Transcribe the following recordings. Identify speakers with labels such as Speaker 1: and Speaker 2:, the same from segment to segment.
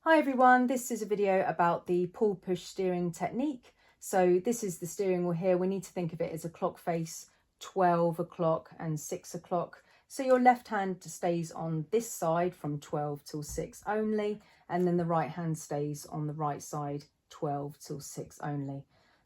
Speaker 1: Hi everyone, this is a video about the pull-push steering technique. So this is the steering wheel here. We need to think of it as a clock face, 12 o'clock and 6 o'clock. So your left hand stays on this side from 12 till 6 only, and then the right hand stays on the right side 12 till 6 only.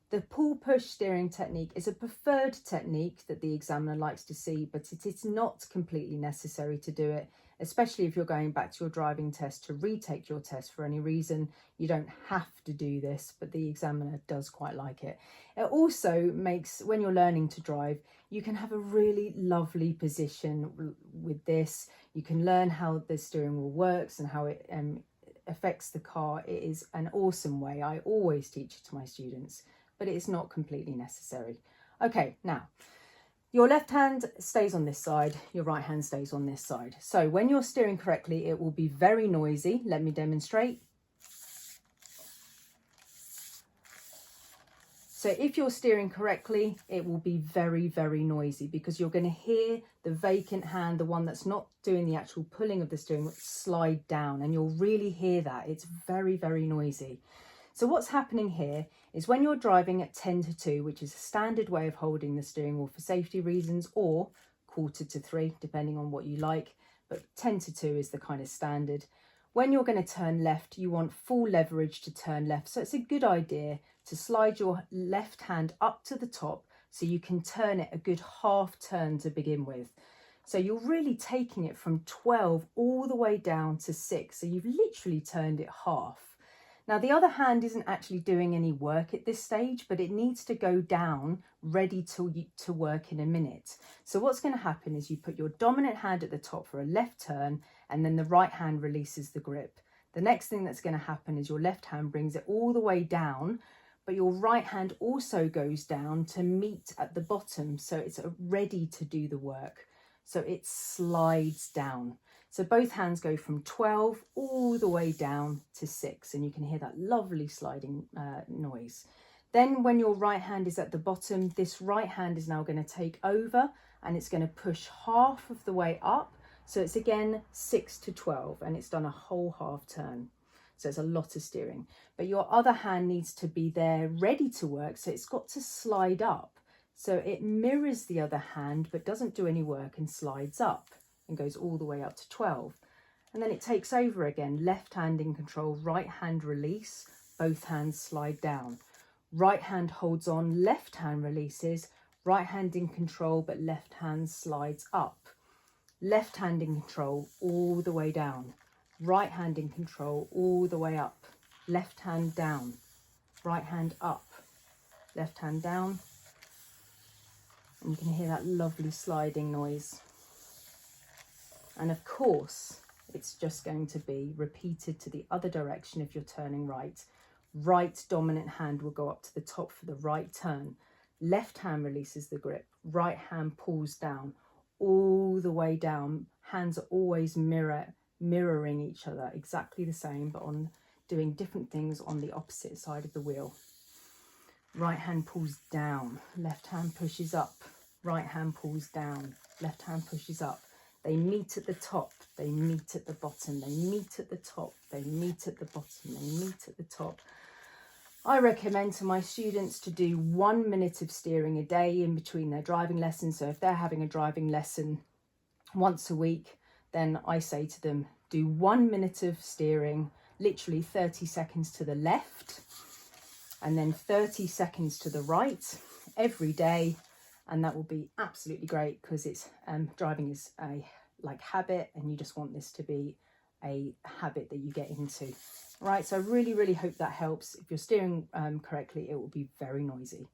Speaker 1: The pull-push steering technique is a preferred technique that the examiner likes to see, but it is not completely necessary to do it, especially if you're going back to your driving test to retake your test for any reason. You don't have to do this, but the examiner does quite like it. It also makes, when you're learning to drive, you can have a really lovely position with this. You can learn how the steering wheel works and how it affects the car. It is an awesome way. I always teach it to my students, but it is not completely necessary. Okay, now your left hand stays on this side, your right hand stays on this side. So when you're steering correctly, it will be very noisy. Let me demonstrate. So if you're steering correctly, it will be very, very noisy because you're going to hear the vacant hand, the one that's not doing the actual pulling of the steering wheel, slide down, and you'll really hear that. It's very, very noisy. So what's happening here is when you're driving at 10 to 2, which is a standard way of holding the steering wheel for safety reasons, or quarter to 3, depending on what you like, but 10 to 2 is the kind of standard. When you're going to turn left, you want full leverage to turn left. So it's a good idea to slide your left hand up to the top so you can turn it a good half turn to begin with. So you're really taking it from 12 all the way down to 6. So you've literally turned it half. Now, the other hand isn't actually doing any work at this stage, but it needs to go down ready to work in a minute. So what's going to happen is you put your dominant hand at the top for a left turn, and then the right hand releases the grip. The next thing that's going to happen is your left hand brings it all the way down, but your right hand also goes down to meet at the bottom. So it's ready to do the work. So it slides down. So both hands go from 12 all the way down to 6, and you can hear that lovely sliding noise. Then when your right hand is at the bottom, this right hand is now going to take over and it's going to push half of the way up. So it's again 6 to 12 and it's done a whole half turn. So it's a lot of steering. But your other hand needs to be there ready to work, so it's got to slide up. So it mirrors the other hand but doesn't do any work and slides up and goes all the way up to 12. And then it takes over again, left hand in control, right hand release, both hands slide down. Right hand holds on, left hand releases, right hand in control, but left hand slides up. Left hand in control all the way down. Right hand in control all the way up. Left hand down, right hand up, left hand down. And you can hear that lovely sliding noise. And of course, it's just going to be repeated to the other direction if you're turning right. Right dominant hand will go up to the top for the right turn. Left hand releases the grip. Right hand pulls down, all the way down. Hands are always mirroring each other, exactly the same, but on doing different things on the opposite side of the wheel. Right hand pulls down, left hand pushes up. Right hand pulls down, left hand pushes up. They meet at the top, they meet at the bottom, they meet at the top, they meet at the bottom, they meet at the top. I recommend to my students to do 1 minute of steering a day in between their driving lessons. So if they're having a driving lesson once a week, then I say to them, do 1 minute of steering, literally 30 seconds to the left, and then 30 seconds to the right every day. And that will be absolutely great because it's driving is a habit, and you just want this to be a habit that you get into. Right, so I really, really hope that helps. If you're steering correctly, it will be very noisy.